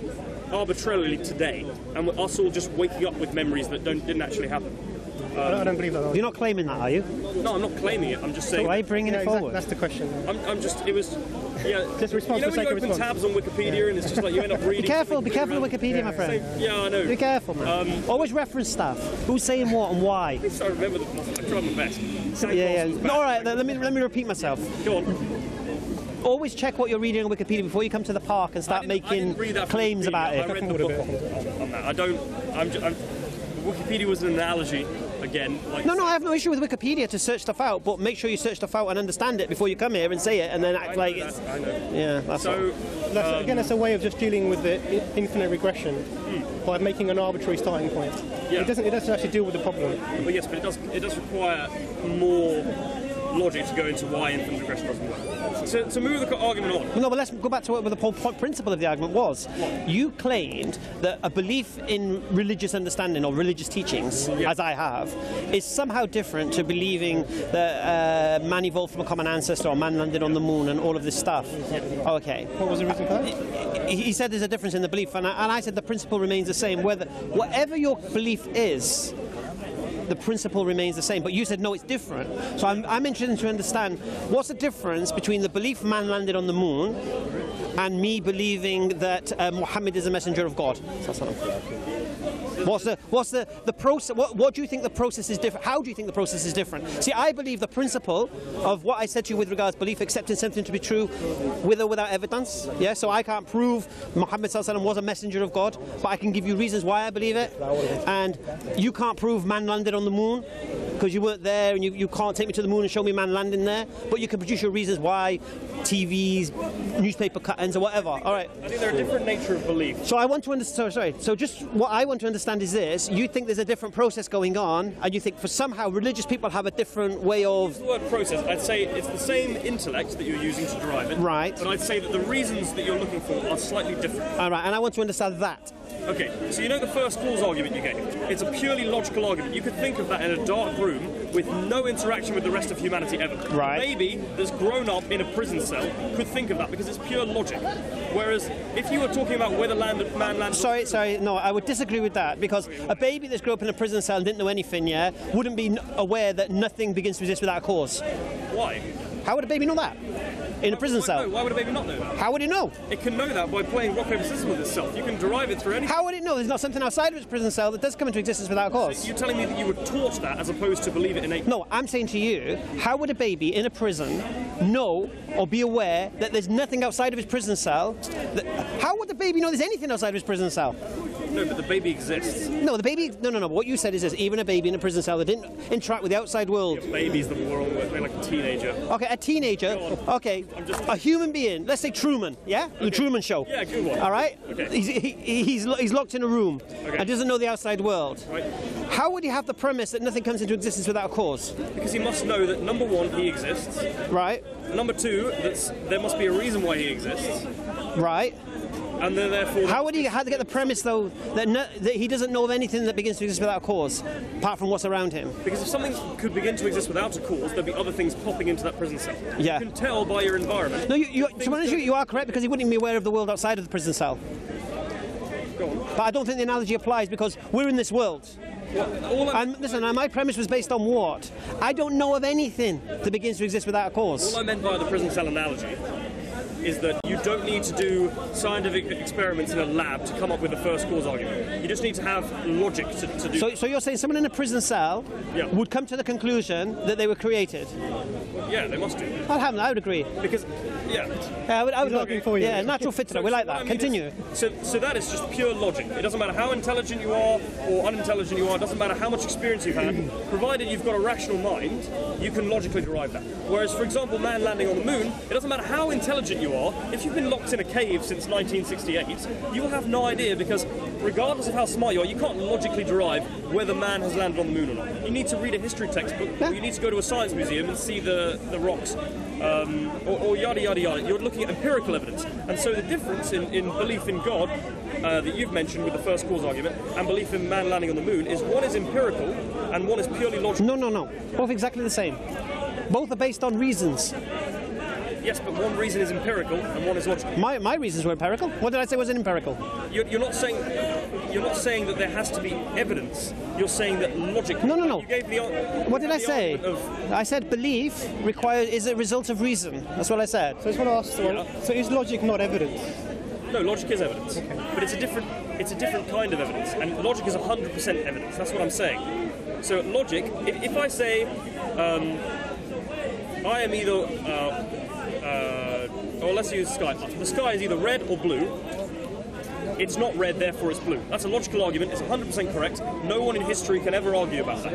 arbitrarily today and us all just waking up with memories that didn't actually happen. I don't believe that. You're not claiming that, are you? No, I'm not claiming it. I'm just saying. So why are you bringing it forward? That's the question. It was. Yeah. Just response when you open tabs on Wikipedia and it's just like you end up reading. Be careful of Wikipedia, my friend. Yeah, I know. Be careful, man. Always reference stuff. Who's saying what and why. I remember I tried my best. All right, let me repeat myself. Go on. Always check what you're reading on Wikipedia before you come to the park and start making claims about it. I read the book on that. Wikipedia was an analogy. Again, no, I have no issue with Wikipedia to search stuff out, but make sure you search stuff out and understand it before you come here and say it and then act like it's... I know. Yeah, that's so. Again, it's a way of just dealing with the infinite regression by making an arbitrary starting point. Yeah. It doesn't actually deal with the problem. Well, yes, but it does require more logic to go into why infinite regression doesn't work. So to move the argument on. No, but let's go back to what the whole principle of the argument was. You claimed that a belief in religious understanding or religious teachings, as I have, is somehow different to believing that man evolved from a common ancestor or man landed on the moon and all of this stuff. Okay. What was the reason for that? He said there's a difference in the belief, and I said the principle remains the same. Whatever your belief is, the principle remains the same, but you said no, it's different. So I'm interested to understand what's the difference between the belief man landed on the moon and me believing that Muhammad is a messenger of God. What's the process? What do you think the process is different? How do you think the process is different? See, I believe the principle of what I said to you with regards to belief, accepting something to be true with or without evidence. Yeah, so I can't prove Muhammad was a messenger of God, but I can give you reasons why I believe it. And you can't prove man landed on the moon because you weren't there, and you can't take me to the moon and show me man landing there. But you can produce your reasons why, TVs, newspaper cuttings, or whatever. All right. I think they're a different nature of belief. So I want to understand. So just what I want to understand is this: you think there's a different process going on, and you think for somehow religious people have a different way of. The word process, I'd say it's the same intellect that you're using to derive it. Right. But I'd say that the reasons that you're looking for are slightly different. All right, and I want to understand that. Okay, so you know the first cause argument you gave? It's a purely logical argument. You could think of that in a dark room room with no interaction with the rest of humanity ever. Right. A baby that's grown up in a prison cell could think of that because it's pure logic. Whereas if you were talking about whether man landed... Sorry, no, I would disagree with that, because a baby that's grew up in a prison cell and didn't know anything, wouldn't be aware that nothing begins to exist without a cause. Why? How would a baby know that? In a prison cell? Why would a baby not know that? How would it know? It can know that by playing rock, paper, scissors with itself. You can derive it through anything. How would it know? There's not something outside of its prison cell that does come into existence without a cause. So you're telling me that you were taught that as opposed to believe it innately? No, I'm saying to you, how would a baby in a prison know or be aware that there's nothing outside of his prison cell? How would the baby know there's anything outside of his prison cell? No, but the baby exists. No, the baby... No. What you said is this. Even a baby in a prison cell that didn't interact with the outside world... Yeah, baby's the world, like a teenager. Okay, a teenager. Okay, a human being. Let's say Truman, yeah? Okay. The Truman Show. Yeah, good one. All right? Okay. He's locked in a room and doesn't know the outside world. Right. How would he have the premise that nothing comes into existence without a cause? Because he must know that, number one, he exists. Right. Number two, there must be a reason why he exists. Right. And then therefore... How would he have to get the premise, though, that he doesn't know of anything that begins to exist without a cause, apart from what's around him? Because if something could begin to exist without a cause, there'd be other things popping into that prison cell. Yeah. You can tell by your environment. No, to be honest, you are correct, because he wouldn't be aware of the world outside of the prison cell. Go on. But I don't think the analogy applies, because we're in this world. And listen, my premise was based on what? I don't know of anything that begins to exist without a cause. All I meant by the prison cell analogy is that you don't need to do scientific experiments in a lab to come up with a first cause argument. You just need to have logic to do. So you're saying someone in a prison cell would come to the conclusion that they were created? Yeah, they must do. I would agree. Because, I would looking for you. Yeah, natural fitna. We like that. Continue. So that is just pure logic. It doesn't matter how intelligent you are or unintelligent you are. It doesn't matter how much experience you've had. Provided you've got a rational mind, you can logically derive that. Whereas, for example, man landing on the moon, it doesn't matter how intelligent you are. If you've been locked in a cave since 1968, you will have no idea, because regardless of how smart you are, you can't logically derive whether man has landed on the moon or not. You need to read a history textbook, or you need to go to a science museum and see the rocks, or yada yada yada. You're looking at empirical evidence. And so the difference in belief in God that you've mentioned with the first cause argument and belief in man landing on the moon is one is empirical and one is purely logical. No. Both exactly the same. Both are based on reasons. Yes, but one reason is empirical and one is logical. My reasons were empirical. What did I say was empirical? You're not saying that there has to be evidence. You're saying that logic. No. You gave the, what did I say? I said belief is a result of reason. That's what I said. So I just want to ask, so is logic not evidence? No, logic is evidence, but it's a different kind of evidence, and logic is 100% evidence. That's what I'm saying. So logic, if I say I am either or let's use sky. The sky is either red or blue. It's not red, therefore it's blue. That's a logical argument. It's 100% correct. No one in history can ever argue about that.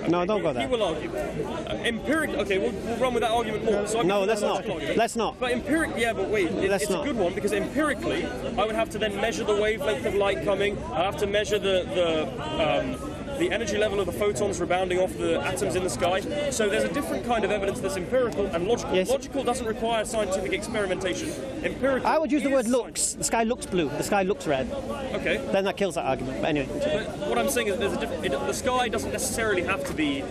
No, don't go there. He will argue. Okay, we'll run with that argument more. So no, let's not. Let's not. But it's a good one, because empirically, I would have to then measure the wavelength of light coming. I have to measure the energy level of the photons rebounding off the atoms in the sky. So there's a different kind of evidence that's empirical and logical. Yes. Logical doesn't require scientific experimentation. Empirical. I would use the word looks. The sky looks blue. The sky looks red. Okay. Then that kills that argument. But anyway. But what I'm saying is the sky doesn't necessarily have to be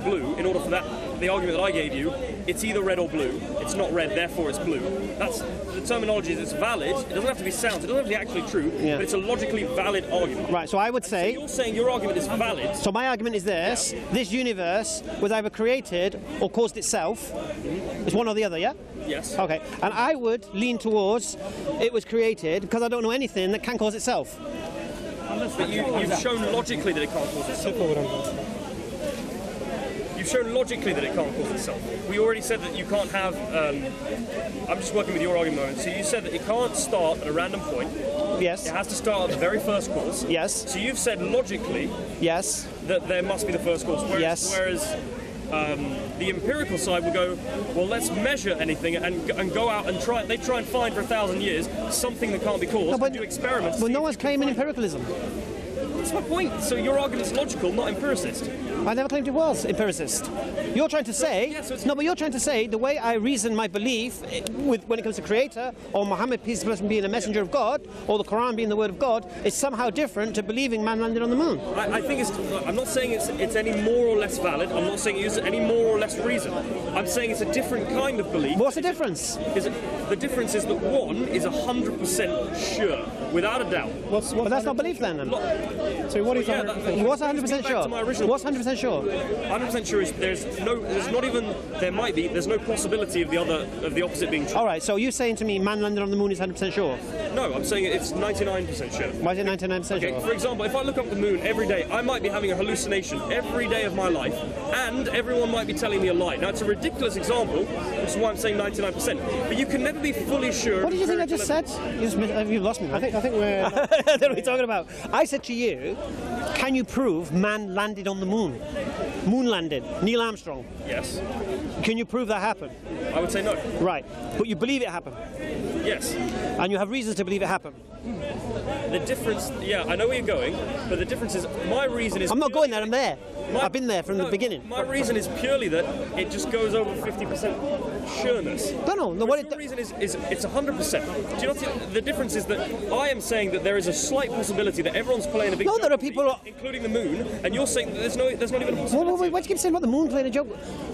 blue in order for the argument that I gave you. It's either red or blue. It's not red, therefore it's blue. That's the terminology. It's valid. It doesn't have to be sound. It doesn't have to be actually true. Yeah. But it's a logically valid argument. Right. So I would say. So you're saying your argument is valid. So my argument is this: this universe was either created or caused itself. It's one or the other. Yeah. Yes. Okay. And I would lean towards it was created because I don't know anything that can cause itself. But you've shown logically that it can't cause itself. You've shown logically that it can't cause itself. We already said that you can't have... I'm just working with your argument. So you said that it can't start at a random point. Yes. It has to start at the very first cause. Yes. So you've said logically... Yes. ...that there must be the first cause. Whereas the empirical side will go, well, let's measure anything and go out and try. They try and find for 1,000 years something that can't be caused. No, but do experiments. But no one's claiming empiricalism. That's my point. So your argument's logical, not empiricist. I never claimed it was empiricist. You're trying to say, but you're trying to say the way I reason my belief when it comes to Creator, or Muhammad, peace be upon him, being a messenger of God, or the Quran being the word of God, is somehow different to believing man landed on the moon. I think I'm not saying it's any more or less valid. I'm not saying it's any more or less reason. I'm saying it's a different kind of belief. What's the difference? The difference is that one is 100% sure, without a doubt. But that's not belief then. So what is 100%? What's 100% sure? What's 100% sure? 100% sure is there's no possibility of the opposite being true. All right, so you're saying to me man landed on the moon is 100% sure? No, I'm saying it's 99% sure. Why is it 99% sure? For example, if I look up the moon every day, I might be having a hallucination every day of my life, and everyone might be telling me a lie. Now, it's a ridiculous example, which is why I'm saying 99%. But you can never be fully sure. What did you think I just said? You've lost me, man. I think we're... What are we talking about? I said to you, can you prove man landed on the moon? Moon landed. Neil Armstrong. Yes. Can you prove that happened? I would say no. Right. But you believe it happened? Yes. And you have reasons to believe it happened? The difference, yeah, I know where you're going, but the difference is, my reason is... I'm not going there, I'm there. I've been there from the beginning. My reason is purely that it just goes over 50% sureness. No. The reason is it's 100%. Do you know the difference is that I am saying that there is a slight possibility that everyone's playing a big joke, there are people... including the moon, and you're saying that there's not even a possibility. Wait, why do you keep saying about the moon playing a joke?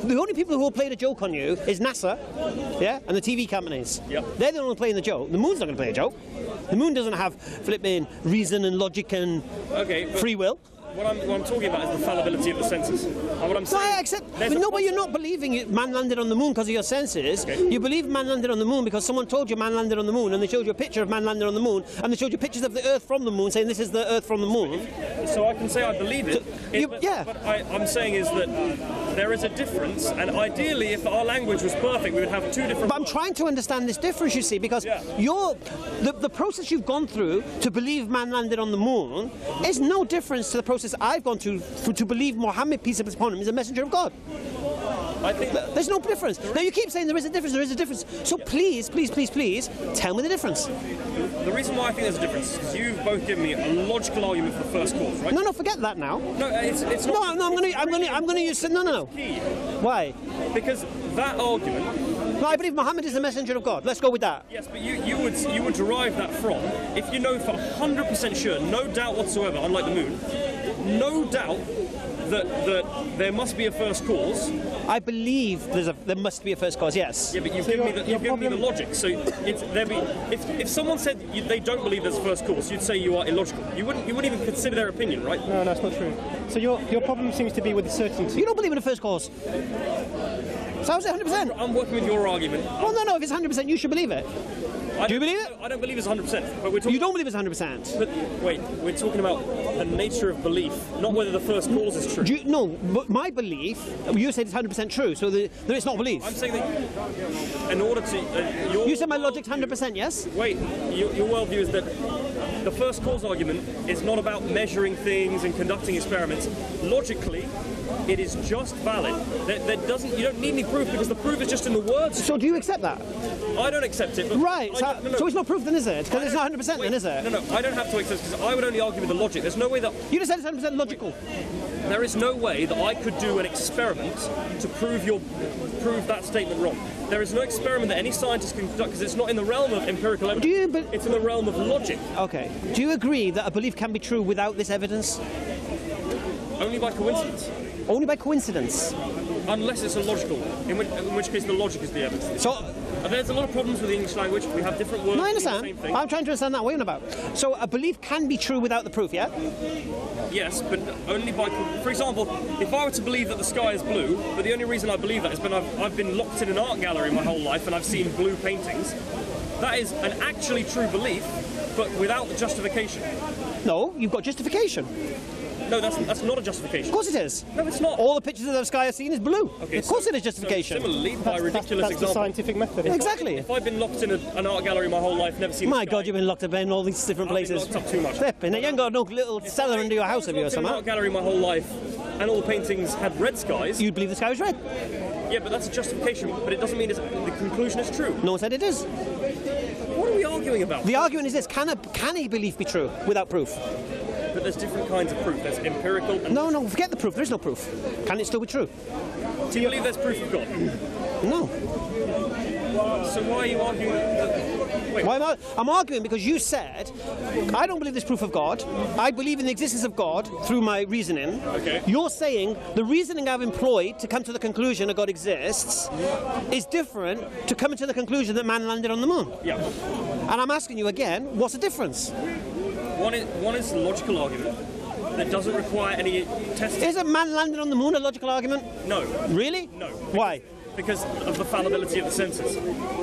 The only people who will play a joke on you is NASA, yeah, and the TV companies. Yep. They're the only playing the joke. The moon's not going to play a joke. The moon doesn't have flipping reason and logic and free will. What I'm talking about is the fallibility of the senses. And what I'm saying, but you're not believing man landed on the moon because of your senses. Okay. You believe man landed on the moon because someone told you man landed on the moon, and they showed you a picture of man landed on the moon, and they showed you pictures of the Earth from the moon, saying this is the Earth from the moon. So I can say I believe it. But I'm saying is that there is a difference, and ideally, if our language was perfect, we would have two different. But I'm trying to understand this difference, you see, because the process you've gone through to believe man landed on the moon is no difference to the process I've gone through to believe Muhammad, peace be upon him, is a messenger of God. I think there's no difference. Now you keep saying there is a difference. So please, tell me the difference. The reason why I think there's a difference is because you've both given me a logical argument for the first cause, right? No, forget that now. No, it's not. No, I'm going to use no. Key. Why? Because that argument. No, I believe Muhammad is the messenger of God. Let's go with that. Yes, but you would derive that from, if you know for 100% sure, no doubt whatsoever, unlike the moon, no doubt that there must be a first cause. I believe there must be a first cause. Yes. Yeah, but you've given me the logic. So if someone said they don't believe there's a first cause, you'd say you are illogical. You wouldn't even consider their opinion, right? No, that's not true. So your problem seems to be with the certainty. You don't believe in a first cause. So how's it 100%? I'm working with your argument. Well, no. If it's 100%, you should believe it. Do you believe it? I don't believe it's 100%. But you don't believe it's 100%? But wait, we're talking about the nature of belief, not whether the first cause is true. No, but my belief, you said it's 100% true, so it's not belief. I'm saying that in order to... you said my logic's 100%, yes? Wait, your worldview is that the first cause argument is not about measuring things and conducting experiments. Logically, it is just valid. You don't need any proof because the proof is just in the words. So do you accept that? I don't accept it. But right. So it's not proof then, is it? Because it's not 100% then, is it? No. I don't have to accept it because I would only argue with the logic. There's no way that... You just said it's 100% logical. There is no way that I could do an experiment to prove that statement wrong. There is no experiment that any scientist can conduct because it's not in the realm of empirical evidence. It's in the realm of logic. Okay. Do you agree that a belief can be true without this evidence? Only by coincidence. Only by coincidence? Unless it's illogical, in which case the logic is the evidence. So, there's a lot of problems with the English language. We have different words. No, I understand. For the same thing. I'm trying to understand that. What are you on about? So a belief can be true without the proof, yeah? Yes, but only by... For example, if I were to believe that the sky is blue, but the only reason I believe that is because I've been locked in an art gallery my whole life and I've seen blue paintings, that is an actually true belief, but without the justification. No, you've got justification. No, that's not a justification. Of course it is. No, it's not. All the pictures of the sky I've seen is blue. Okay, of course it is justification. So similarly, by a ridiculous example. The scientific method. Exactly. If I've been locked in an art gallery my whole life, never seen the sky. My God, you've been locked up in all these different places. I've been locked up too much. Flipping, you ain't got no little cellar under your house, have you, or something? I've been in an art gallery my whole life, and all the paintings had red skies. You'd believe the sky was red. Yeah, but that's a justification, but it doesn't mean the conclusion is true. No one said it is. What are we arguing about? The argument is this: can a belief be true without proof? but there's different kinds of proof. There's empirical and... No, forget the proof. There is no proof. Can it still be true? Do you believe there's proof of God? No. So why are you arguing that... Wait. Why am I? I'm arguing because you said, I don't believe there's proof of God. I believe in the existence of God through my reasoning. Okay. You're saying the reasoning I've employed to come to the conclusion that God exists is different to coming to the conclusion that man landed on the moon. Yeah. And I'm asking you again, what's the difference? One is a logical argument that doesn't require any testing. Isn't man landing on the moon a logical argument? No. Really? No. Why? Because of the fallibility of the senses.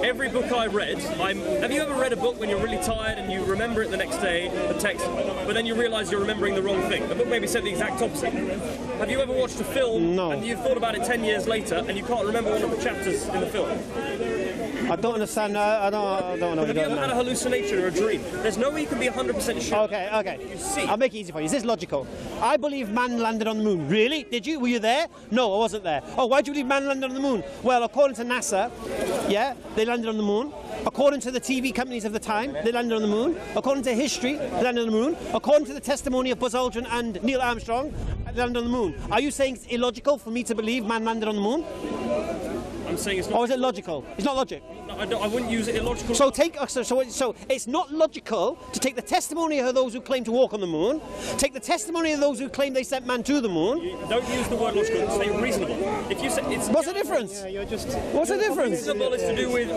Every book I read, have you ever read a book when you're really tired and you remember it the next day, the text, but then you realise you're remembering the wrong thing? The book maybe said the exact opposite. Have you ever watched a film and you've thought about it 10 years later and you can't remember one of the chapters in the film? I don't understand. I don't know. Have you ever had a hallucination or a dream? There's no way you can be 100% sure. Okay. You see. I'll make it easy for you. Is this logical? I believe man landed on the moon. Really? Did you? Were you there? No, I wasn't there. Oh, why do you believe man landed on the moon? Well, according to NASA, yeah, they landed on the moon. According to the TV companies of the time, they landed on the moon. According to history, they landed on the moon. According to the testimony of Buzz Aldrin and Neil Armstrong, they landed on the moon. Are you saying it's illogical for me to believe man landed on the moon? I'm saying it's not. Or is it logical? It's not logic. No, I wouldn't use it illogical. So it's not logical to take the testimony of those who claim to walk on the moon, take the testimony of those who claim they sent man to the moon. Don't use the word logical, say reasonable. If you say it's... What's the difference? Yeah, What's the difference? Reasonable is to do with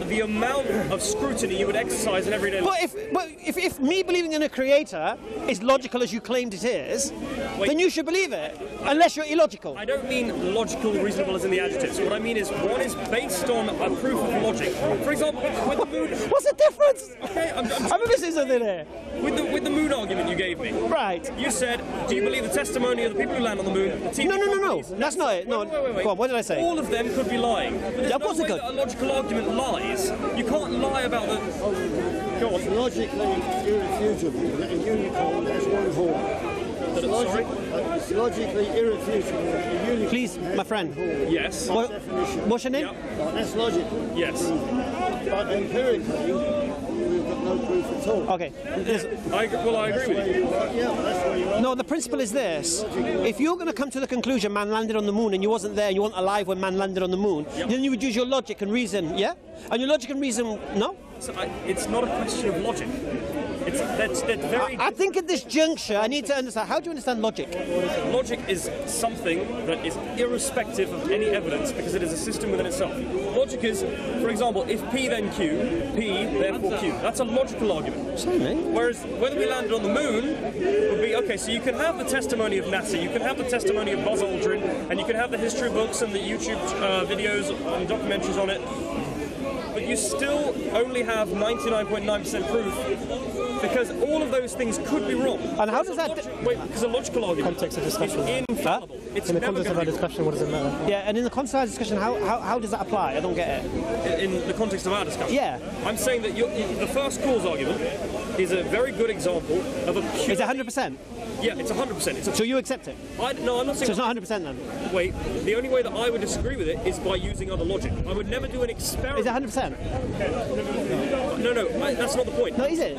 the amount of scrutiny you would exercise in everyday life. But if me believing in a creator is logical as you claimed it is, then you should believe it, unless you're illogical. I don't mean logical, reasonable as in the adjectives. What I mean is one is based on a proof of logic. For example, with the moon... What's the difference? Okay, I'm missing something here. With the moon argument you gave me. Right. You said, do you believe the testimony of the people who land on the moon? The TV No. companies? That's not it. No. Wait. Go on, what did I say? All of them could be lying. But there's Yeah, of course no they way could. that a logical argument lies. You can't lie about the... Go on. It's logically irrefutable that a unicorn has one horn. It's logically irrefutable that a unicorn Please, my friend. Yes. What's your name? Yep. That's logical. Yes. But empirically, we've got no proof at all. Okay. I agree with you. Yeah, that's where you are. No, the principle is this. If you're going to come to the conclusion man landed on the moon and you wasn't there, you weren't alive when man landed on the moon, then you would use your logic and reason, yeah? And your logic and reason, no? So it's not a question of logic. That's very... I think at this juncture, I need to understand, how do you understand logic? Logic is something that is irrespective of any evidence because it is a system within itself. Logic is, for example, if P then Q, P therefore Q. That's a logical argument. Sorry, mate. Whereas whether we landed on the moon would be, okay, so you can have the testimony of NASA, you can have the testimony of Buzz Aldrin, and you can have the history books and the YouTube videos and documentaries on it, but you still only have 99.9% proof because all of those things could be wrong. And how does that... Because a logical argument Context of discussion. is infallible. It's In the never context of gonna our be discussion, what does it matter? Yeah, and in the context of discussion, how does that apply? I don't get it. wrong. In the context of our discussion. Yeah. I'm saying that the first cause argument is a very good example of a pure... Is it 100%? Yeah, it's 100%. So you accept it? No, I'm not saying... So it's not 100% then? Wait, the only way that I would disagree with it is by using other logic. I would never do an experiment... Is it 100%? No, that's not the point. No, is it?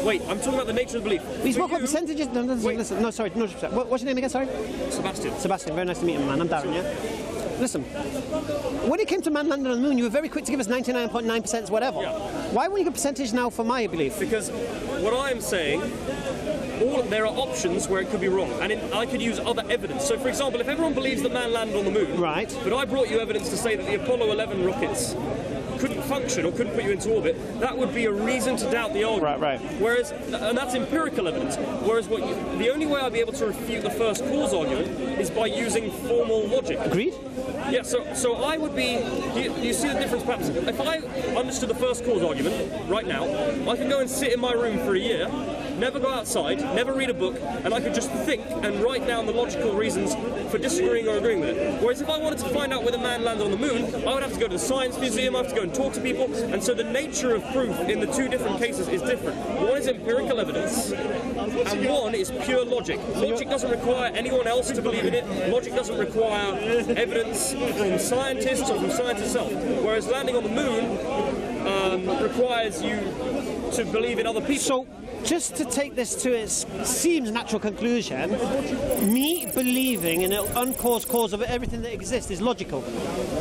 Wait, I'm talking about the nature of the belief. We spoke For about you- percentages. No, listen. No, sorry. No, what's your name again? Sorry. Sebastian. Sebastian. Very nice to meet you, man. I'm Darren. Yeah. Listen. When it came to man landing on the moon, you were very quick to give us 99.9% whatever. Yeah. Why won't you give a percentage now for my belief? Because what I'm saying, there are options where it could be wrong, and I could use other evidence. So, for example, if everyone believes that man landed on the moon, Right. but I brought you evidence to say that the Apollo 11 rockets couldn't function or couldn't put you into orbit, that would be a reason to doubt the argument. Right. Whereas, and that's empirical evidence. Whereas, the only way I'd be able to refute the first cause argument is by using formal logic. Agreed? Yeah, so I would be... Do you see the difference perhaps? If I understood the first cause argument right now, I can go and sit in my room for a year, never go outside, never read a book, and I could just think and write down the logical reasons for disagreeing or agreeing with it. Whereas if I wanted to find out whether man landed on the moon, I would have to go to the science museum, I have to go and talk to people, and so the nature of proof in the two different cases is different. One is empirical evidence, and one is pure logic. Logic doesn't require anyone else to believe in it. Logic doesn't require evidence from scientists or from science itself. Whereas landing on the moon requires you to believe in other people. So, just to take this to its seems natural conclusion, me believing in an uncaused cause of everything that exists is logical.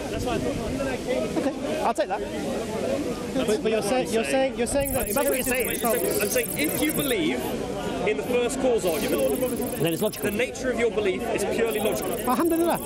That's fine. Okay, I'll take that. But you're saying that. That's what you're saying. I'm saying if you believe in the first cause argument, Then it's logical. the nature of your belief is purely logical. Alhamdulillah.